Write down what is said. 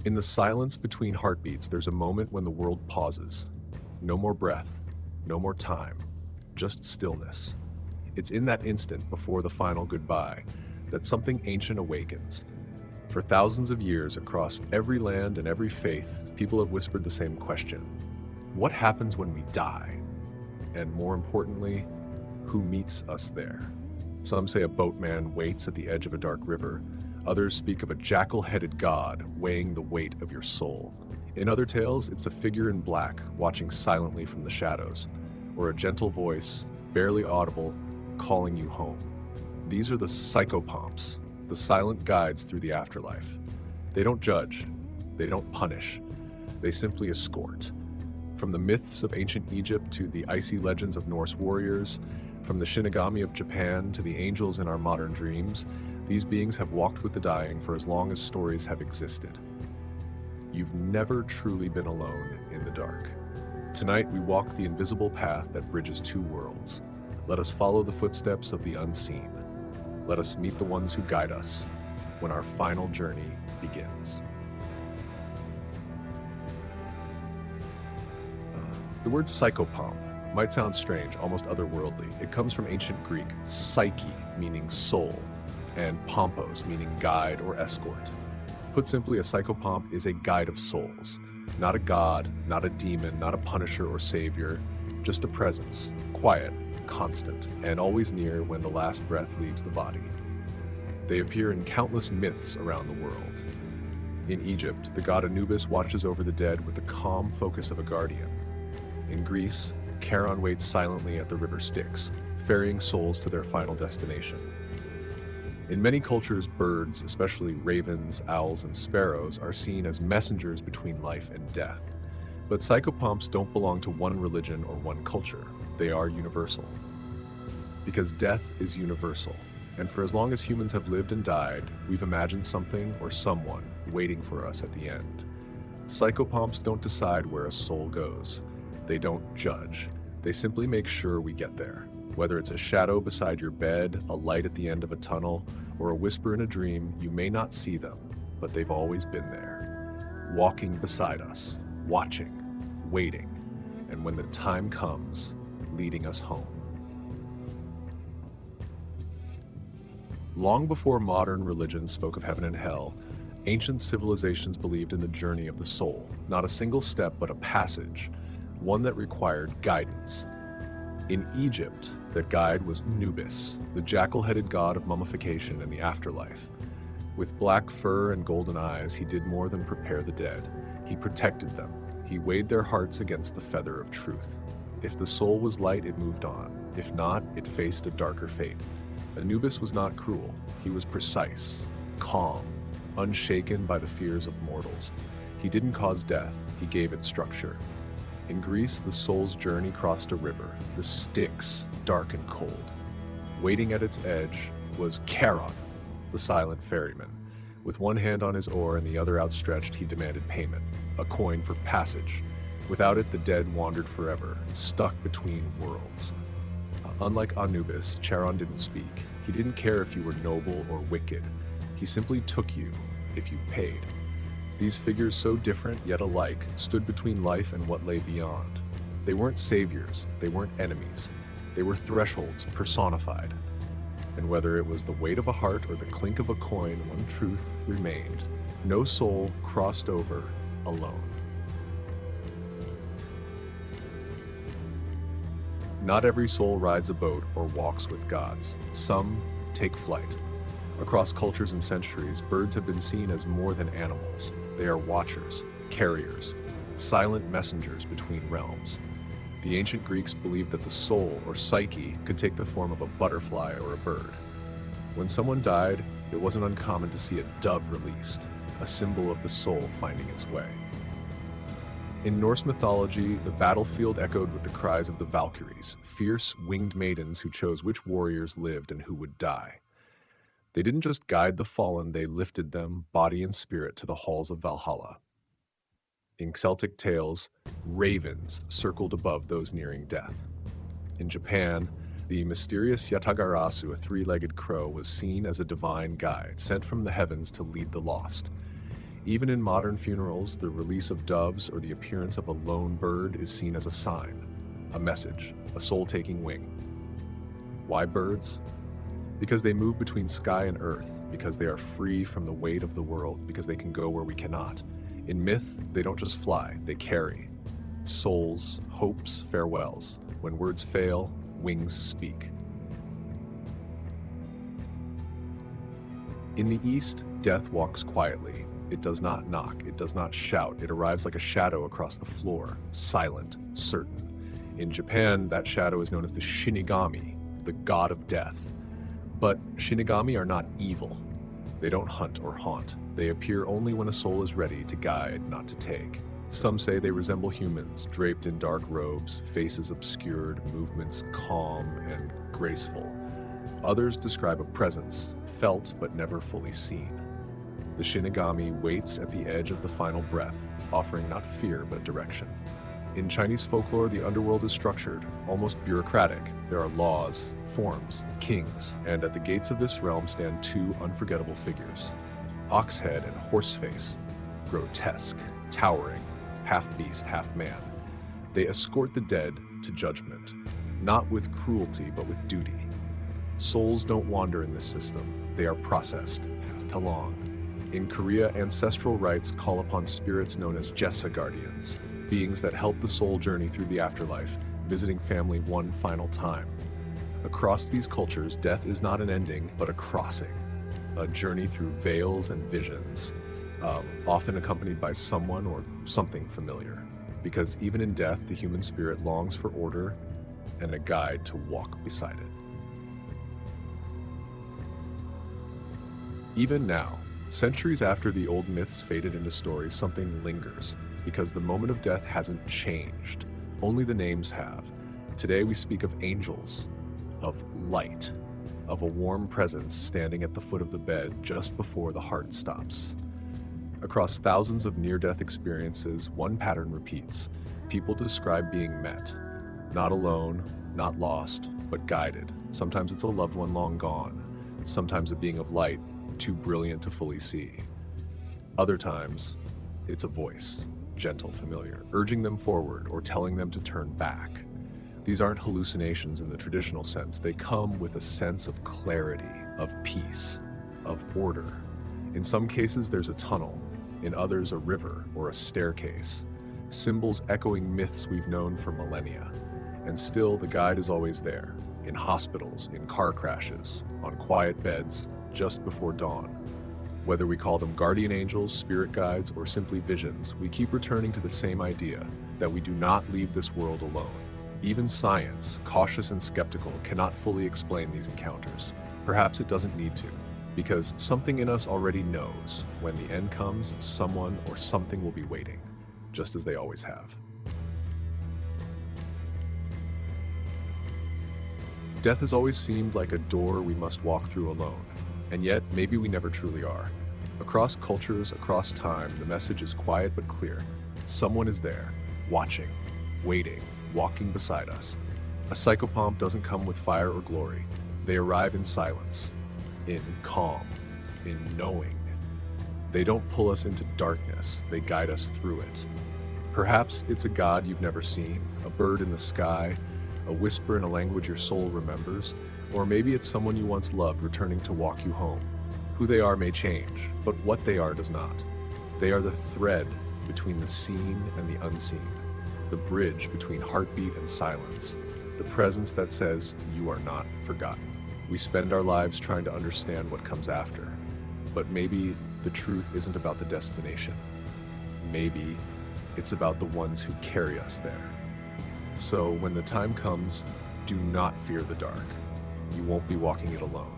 In the silence between heartbeats, there's a moment when the world pauses. No more breath, no more time, just stillness. It's in that instant before the final goodbye that something ancient awakens. For thousands of years across every land and every faith, people have whispered the same question. What happens when we die? And more importantly, who meets us there? Some say a boatman waits at the edge of a dark river. Others speak of a jackal-headed god weighing the weight of your soul. In other tales, it's a figure in black watching silently from the shadows, or a gentle voice, barely audible, calling you home. These are the Psychopomps, the silent guides through the afterlife. They don't judge, they don't punish, they simply escort. From the myths of ancient Egypt to the icy legends of Norse warriors, from the Shinigami of Japan to the angels in our modern dreams, these beings have walked with the dying for as long as stories have existed. You've never truly been alone in the dark. Tonight we walk the invisible path that bridges two worlds. Let us follow the footsteps of the unseen. Let us meet the ones who guide us when our final journey begins. The word psychopomp might sound strange, almost otherworldly. It comes from ancient Greek, psyche, meaning soul, and pompos, meaning guide or escort. Put simply, a psychopomp is a guide of souls. Not a god, not a demon, not a punisher or savior, just a presence, quiet, constant, and always near when the last breath leaves the body. They appear in countless myths around the world. In Egypt, the god Anubis watches over the dead with the calm focus of a guardian. In Greece, Charon waits silently at the river Styx, ferrying souls to their final destination. In many cultures, birds, especially ravens, owls, and sparrows, are seen as messengers between life and death. But psychopomps don't belong to one religion or one culture. They are universal. Because death is universal, and for as long as humans have lived and died, we've imagined something or someone waiting for us at the end. Psychopomps don't decide where a soul goes. They don't judge. They simply make sure we get there. Whether it's a shadow beside your bed, a light at the end of a tunnel, or a whisper in a dream, you may not see them, but they've always been there, walking beside us, watching, waiting, and when the time comes, leading us home. Long before modern religions spoke of heaven and hell, ancient civilizations believed in the journey of the soul, not a single step, but a passage, one that required guidance. In Egypt, that guide was Anubis, the jackal-headed god of mummification and the afterlife. With black fur and golden eyes, he did more than prepare the dead. He protected them. He weighed their hearts against the feather of truth. If the soul was light, it moved on. If not, it faced a darker fate. Anubis was not cruel. He was precise, calm, unshaken by the fears of mortals. He didn't cause death. He gave it structure. In Greece, the soul's journey crossed a river, the Styx, dark and cold. Waiting at its edge was Charon, the silent ferryman. With one hand on his oar and the other outstretched, he demanded payment, a coin for passage. Without it, the dead wandered forever, stuck between worlds. Unlike Anubis, Charon didn't speak. He didn't care if you were noble or wicked. He simply took you if you paid. These figures, so different yet alike, stood between life and what lay beyond. They weren't saviors, they weren't enemies. They were thresholds personified. And whether it was the weight of a heart or the clink of a coin, one truth remained. No soul crossed over alone. Not every soul rides a boat or walks with gods. Some take flight. Across cultures and centuries, birds have been seen as more than animals. They are watchers, carriers, silent messengers between realms. The ancient Greeks believed that the soul, or psyche, could take the form of a butterfly or a bird. When someone died, it wasn't uncommon to see a dove released, a symbol of the soul finding its way. In Norse mythology, the battlefield echoed with the cries of the Valkyries, fierce winged maidens who chose which warriors lived and who would die. They didn't just guide the fallen, they lifted them, body and spirit, to the halls of Valhalla. In Celtic tales, ravens circled above those nearing death. In Japan, the mysterious Yatagarasu, a three-legged crow, was seen as a divine guide, sent from the heavens to lead the lost. Even in modern funerals, the release of doves or the appearance of a lone bird is seen as a sign, a message, a soul taking wing. Why birds? Because they move between sky and earth, because they are free from the weight of the world, because they can go where we cannot. In myth, they don't just fly, they carry. Souls, hopes, farewells. When words fail, wings speak. In the East, death walks quietly. It does not knock, it does not shout. It arrives like a shadow across the floor, silent, certain. In Japan, that shadow is known as the Shinigami, the god of death. But Shinigami are not evil. They don't hunt or haunt. They appear only when a soul is ready to guide, not to take. Some say they resemble humans, draped in dark robes, faces obscured, movements calm and graceful. Others describe a presence, felt but never fully seen. The Shinigami waits at the edge of the final breath, offering not fear but direction. In Chinese folklore, the underworld is structured, almost bureaucratic. There are laws, forms, kings, and at the gates of this realm stand two unforgettable figures, Oxhead and Horseface, grotesque, towering, half beast, half man. They escort the dead to judgment, not with cruelty but with duty. Souls don't wander in this system. They are processed, passed along. In Korea, ancestral rites call upon spirits known as Jessa guardians, beings that help the soul journey through the afterlife, visiting family one final time. Across these cultures, death is not an ending, but a crossing, a journey through veils and visions, often accompanied by someone or something familiar. Because even in death, the human spirit longs for order and a guide to walk beside it. Even now, centuries after the old myths faded into stories, something lingers, because the moment of death hasn't changed. Only the names have. Today we speak of angels, of light, of a warm presence standing at the foot of the bed just before the heart stops. Across thousands of near-death experiences, one pattern repeats. People describe being met. Not alone, not lost, but guided. Sometimes it's a loved one long gone. Sometimes a being of light, too brilliant to fully see. Other times, it's a voice, gentle, familiar, urging them forward or telling them to turn back. These aren't hallucinations in the traditional sense. They come with a sense of clarity, of peace, of order. In some cases, there's a tunnel. In others, a river or a staircase. Symbols echoing myths we've known for millennia. And still, the guide is always there. In hospitals, in car crashes, on quiet beds, just before dawn. Whether we call them guardian angels, spirit guides, or simply visions, we keep returning to the same idea, that we do not leave this world alone. Even science, cautious and skeptical, cannot fully explain these encounters. Perhaps it doesn't need to, because something in us already knows when the end comes, someone or something will be waiting, just as they always have. Death has always seemed like a door we must walk through alone. And yet, maybe we never truly are. Across cultures, across time, the message is quiet but clear. Someone is there, watching, waiting, walking beside us. A psychopomp doesn't come with fire or glory. They arrive in silence, in calm, in knowing. They don't pull us into darkness, they guide us through it. Perhaps it's a god you've never seen, a bird in the sky, a whisper in a language your soul remembers, or maybe it's someone you once loved returning to walk you home. Who they are may change, but what they are does not. They are the thread between the seen and the unseen, the bridge between heartbeat and silence, the presence that says you are not forgotten. We spend our lives trying to understand what comes after, but maybe the truth isn't about the destination. Maybe it's about the ones who carry us there. So when the time comes, do not fear the dark. You won't be walking it alone.